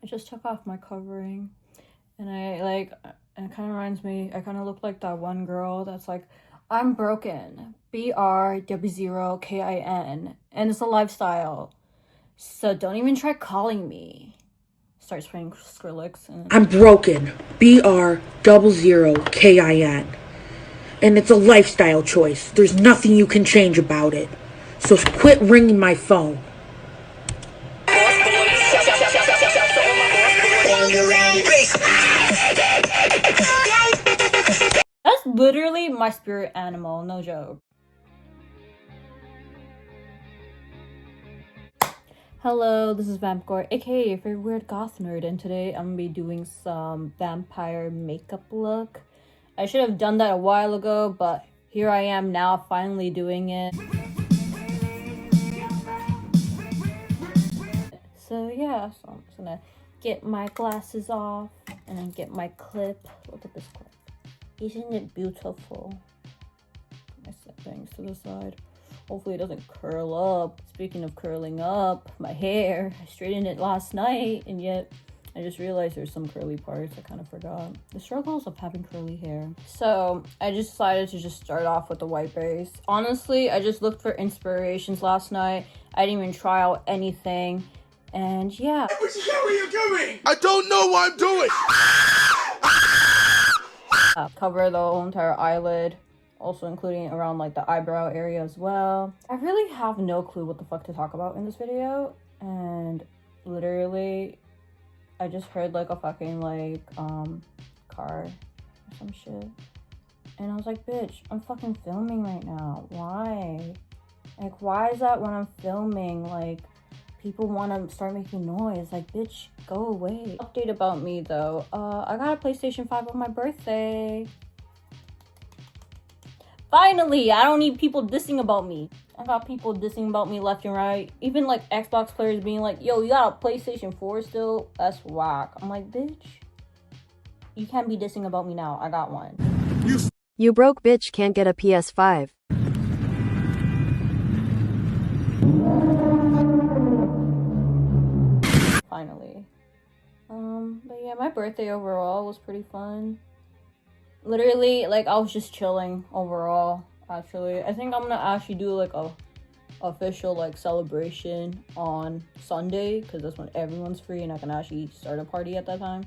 just took off my covering, and it kind of reminds me, I kind of look like that one girl that's like, I'm broken, BRW0KIN, and it's a lifestyle, so don't even try calling me. Starts playing Skrillex. And I'm broken, BR00KIN, and it's a lifestyle choice. There's nothing you can change about it. So quit ringing my phone. That's literally my spirit animal, no joke. Hello, this is Vamp Gore, aka your favorite weird goth nerd, and today I'm gonna be doing some vampire makeup look. I should have done that a while ago, but here I am now, finally doing it. So yeah, so I'm just gonna get my glasses off and then get my clip. Look at this clip. Isn't it beautiful? I set things to the side. Hopefully it doesn't curl up. Speaking of curling up, my hair, I straightened it last night, and yet I just realized there's some curly parts. I kind of forgot. The struggles of having curly hair. So I just decided to just start off with the white base. Honestly, I just looked for inspirations last night. I didn't even try out anything. And yeah. What the hell are you doing? I don't know what I'm doing. Cover the whole entire eyelid. Also including around like the eyebrow area as well. I really have no clue what the fuck to talk about in this video, and literally I just heard like a fucking like car or some shit, and I was like, bitch, I'm fucking filming right now. Why? Like, why is that when I'm filming, like, people want to start making noise? Like, bitch, go away. Update about me though, I got a PlayStation 5 on my birthday. Finally, I don't need people dissing about me. I got people dissing about me left and right. Even like Xbox players being like, yo, you got a PlayStation 4 still? That's whack. I'm like, bitch, you can't be dissing about me now. I got one. You broke bitch can't get a PS5. Finally. But yeah, my birthday overall was pretty fun. Literally, like, I was just chilling overall, actually. I think I'm gonna actually do, like, a official, like, celebration on Sunday, because that's when everyone's free and I can actually start a party at that time.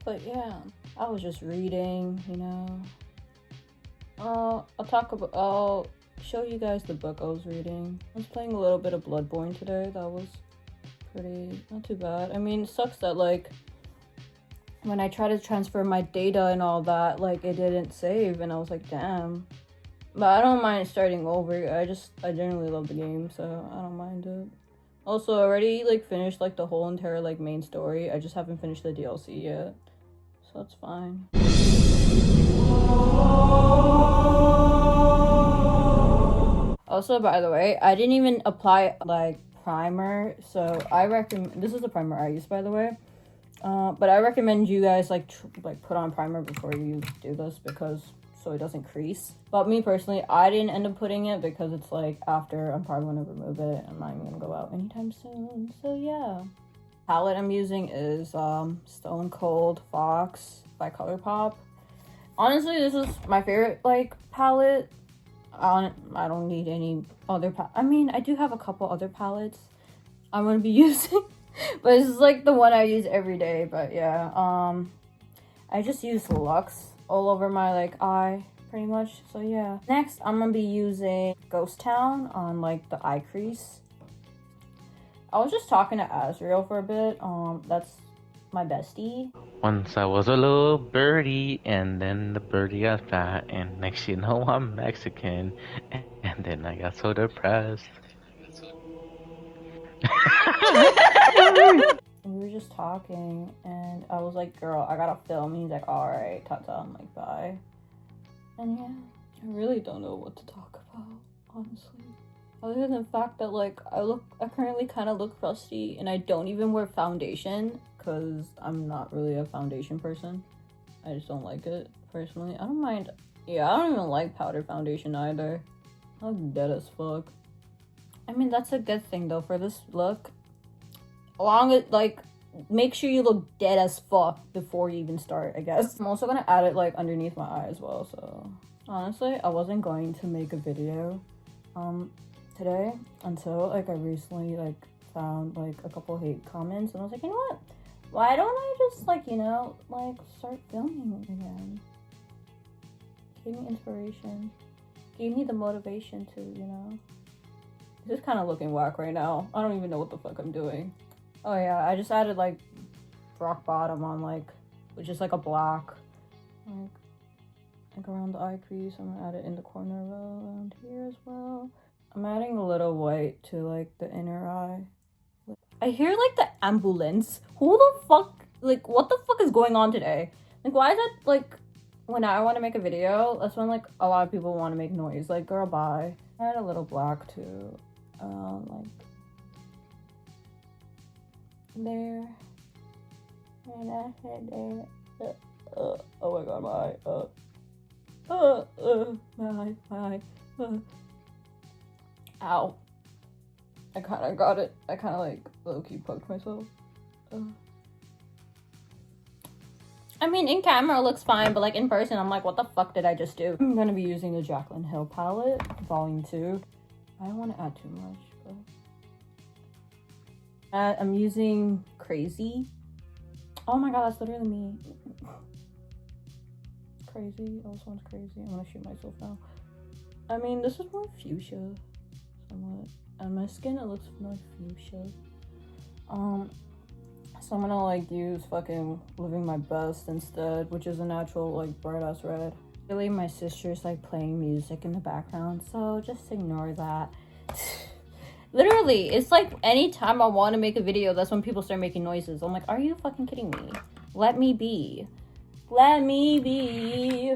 But yeah, I was just reading, you know. I'll show you guys the book I was reading. I was playing a little bit of Bloodborne today. That was not too bad. I mean, it sucks that, like, when I tried to transfer my data and all that, like, it didn't save, and I was like, damn. But I don't mind starting over. I generally love the game, so I don't mind it. Also, I already, like, finished, like, the whole entire, like, main story. I just haven't finished the DLC yet, so it's fine. Also, by the way, I didn't even apply, like, primer, so I recommend, this is the primer I use, by the way. But I recommend you guys like put on primer before you do this, because so it doesn't crease. But me personally, I didn't end up putting it because it's like after I'm probably gonna remove it. I'm not even gonna go out anytime soon. So yeah. Palette I'm using is Stone Cold Fox by ColourPop. Honestly, this is my favorite like palette. I don't need any other I mean, I do have a couple other palettes I'm gonna be using. But this is like the one I use every day. But yeah, I just use Luxe all over my like eye pretty much. So yeah, next I'm gonna be using Ghost Town on like the eye crease. I was just talking to Azriel for a bit. That's my bestie. Once I was a little birdie, and then the birdie got fat, and next you know I'm Mexican, and then I got so depressed. We were just talking, and I was like, girl, I gotta film. He's like, all right, ta-ta. I'm like, bye. And yeah, I really don't know what to talk about, honestly. Other than the fact that, like, I currently kind of look rusty, and I don't even wear foundation, because I'm not really a foundation person. I just don't like it, personally. I don't mind. Yeah, I don't even like powder foundation either. I look dead as fuck. I mean, that's a good thing, though, for this look. Along with, like, make sure you look dead as fuck before you even start, I guess. I'm also gonna add it like underneath my eye as well. So honestly, I wasn't going to make a video today until like I recently like found like a couple hate comments, and I was like, you know what? Why don't I just like, you know, like start filming again? Gave me inspiration. Gave me the motivation to, you know. This is kind of looking whack right now. I don't even know what the fuck I'm doing. Oh yeah, I just added like rock bottom on like, which is like a black, like around the eye crease. I'm gonna add it in the corner around here as well. I'm adding a little white to like the inner eye. I hear like the ambulance. Who the fuck, like what the fuck is going on today? Like why is it like when I want to make a video, that's when like a lot of people want to make noise. Like girl, bye. I add a little black too. Like there, and I said there. Oh my god, my eye. Ow! I kind of got it. I kind of like low-key poked myself. I mean, in camera it looks fine, but like in person, I'm like, what the fuck did I just do? I'm gonna be using the Jaclyn Hill palette, volume 2. I don't want to add too much, but I'm using Crazy. Oh my god, that's literally me. Crazy. Oh, this one's crazy. I'm gonna shoot myself now. I mean, this is more fuchsia, somewhat. On my skin, it looks more fuchsia. So I'm gonna like use fucking Living My Best instead, which is a natural like bright ass red. Really, my sister's like playing music in the background, so just ignore that. Literally, it's like anytime I want to make a video, that's when people start making noises. I'm like, are you fucking kidding me? Let me be. Let me be.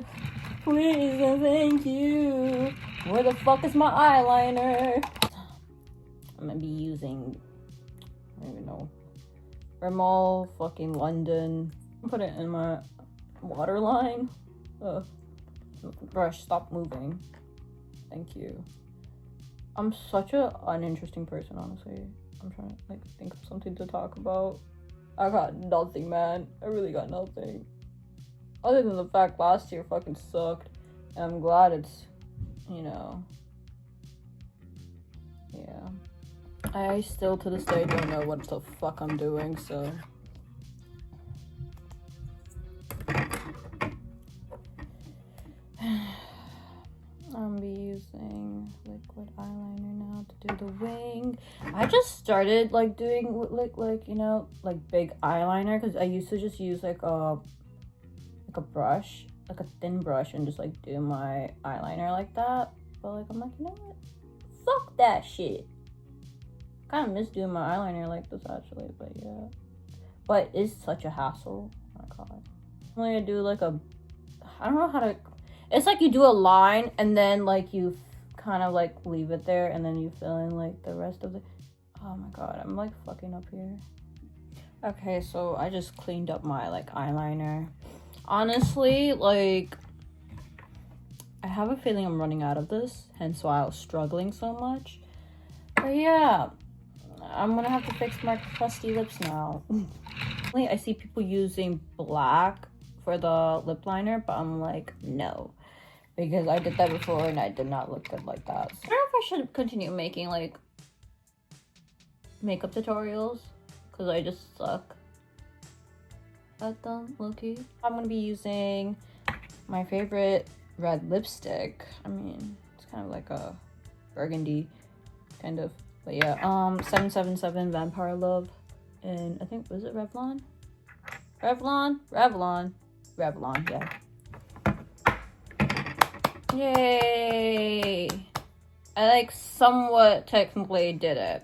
Please and thank you. Where the fuck is my eyeliner? I'm gonna be using, I don't even know, Rimmel fucking London. Put it in my waterline. Brush, stop moving. Thank you. I'm such a uninteresting person, honestly. I'm trying to like think of something to talk about. I got nothing, man. I really got nothing. Other than the fact last year fucking sucked. And I'm glad it's, you know, yeah. I still to this day don't know what the fuck I'm doing, so. I'm gonna be using liquid eyeliner now to do the wing. I just started like doing like you know, like big eyeliner, because I used to just use like a brush, like a thin brush, and just like do my eyeliner like that. But like I'm like, you know what? Fuck that shit. Kind of miss doing my eyeliner like this actually, but yeah. But it's such a hassle. Oh my god. I'm gonna do like a, I don't know how to. It's like you do a line and then like you kind of like leave it there and then you fill in like the rest of the. Oh my god, I'm like fucking up here. Okay, so I just cleaned up my like eyeliner. Honestly, like I have a feeling I'm running out of this, hence why I was struggling so much. But yeah, I'm gonna have to fix my crusty lips now. I see people using black for the lip liner, but I'm like, no. Because I did that before and I did not look good like that. So I don't know if I should continue making like makeup tutorials, because I just suck at them, low-key. I'm gonna be using my favorite red lipstick. I mean, it's kind of like a burgundy kind of, but yeah, 777 Vampire Love, and I think, was it Revlon, yeah. Yay! I like somewhat technically did it.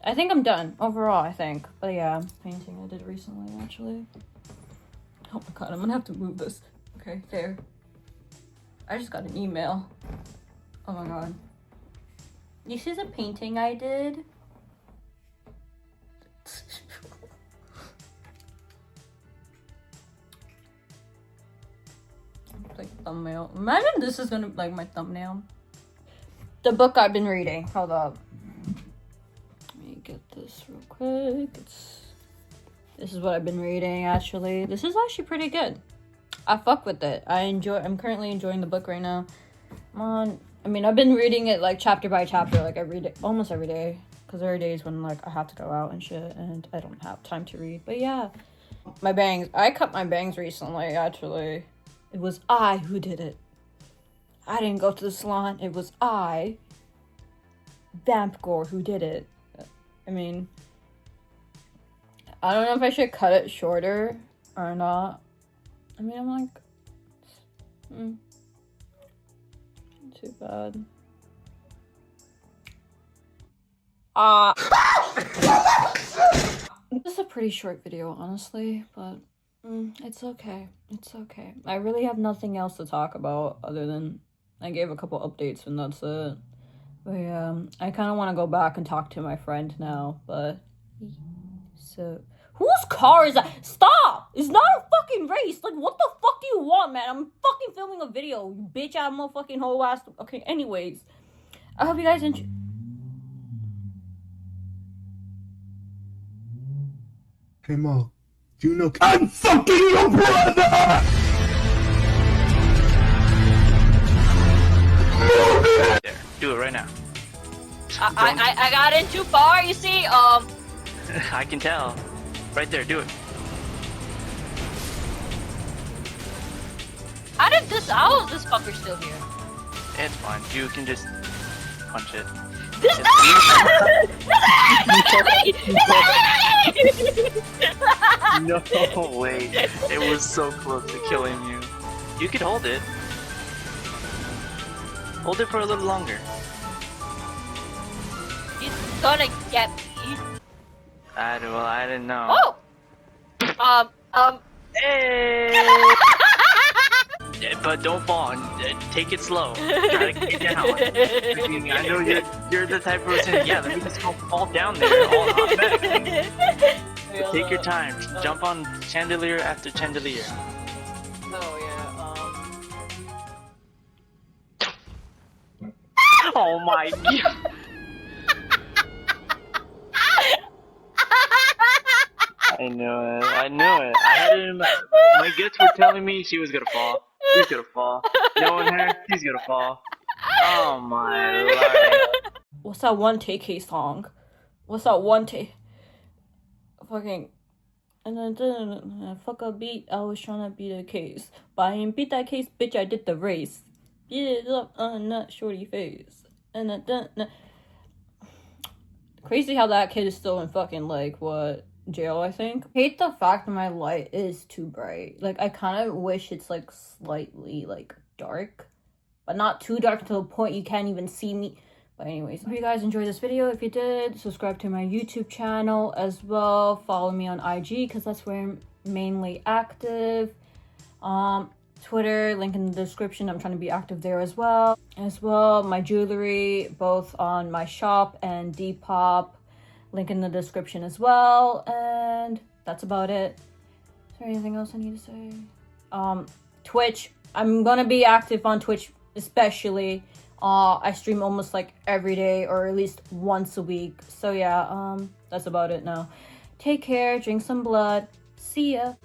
I think I'm done overall, I think. But yeah, painting I did recently actually. Oh my god, I'm gonna have to move this. Okay, there. I just got an email. Oh my god. This is a painting I did. Like thumbnail. Imagine this is gonna be like my thumbnail. The book I've been reading. Hold up. get this real quick. This is what I've been reading, actually. This is actually pretty good. I fuck with it. I'm currently enjoying the book right now. I mean, I've been reading it like chapter by chapter, like every day, almost every day. Because there are days when like I have to go out and shit and I don't have time to read. But yeah. My bangs. I cut my bangs recently, actually. It was I who did it. I didn't go to the salon. It was I, Vamp Gore, who did it. I mean, I don't know if I should cut it shorter or not. I mean, I'm like, too bad. This is a pretty short video, honestly, but it's okay. It's okay. I really have nothing else to talk about other than I gave a couple updates and that's it. But yeah, I kind of want to go back and talk to my friend now, but so whose car is that? Stop! It's not a fucking race. Like, what the fuck do you want, man? I'm fucking filming a video, you bitch. I'm a fucking whole ass. Okay, anyways, I hope you guys enjoy. Hey, Mo, do you know I'm fucking your brother? There, do it right now. I got in too far, you see? I can tell. Right there, do it. How is this fucker still here? It's fine. You can just punch it. No way. It was so close to killing you. You could hold it. Hold it for a little longer. He's gonna get me. I didn't know. Oh! Hey! But don't fall. Take it slow. Try to get down. I know you're the type of person. Yeah, let me just go fall down there. All automatically. Take your time. Jump on chandelier after chandelier. Oh yeah. Oh my god. I knew it. I had it in my guts were telling me she was gonna fall. She's gonna fall. Knowing her, she's gonna fall. Oh my lord. What's that one take song? What's that one take? Fucking. And then fuck a beat. I was trying to beat a case, but I didn't beat that case, bitch. I did the race. Beat it up on that shorty face. And then crazy how that kid is still in fucking like what? Jail, I think. I hate the fact that my light is too bright. Like, I kind of wish it's like slightly like dark, but not too dark to the point you can't even see me. But anyways, hope you guys enjoyed this video. If you did, subscribe to my YouTube channel as well. Follow me on IG because that's where I'm mainly active. Twitter, link in the description. I'm trying to be active there as well. My jewelry, both on my shop and Depop. Link in the description as well. And that's about it. Is there anything else I need to say? Twitch. I'm gonna be active on Twitch, especially. I stream almost like every day or at least once a week. So yeah, that's about it now. Take care, drink some blood. See ya.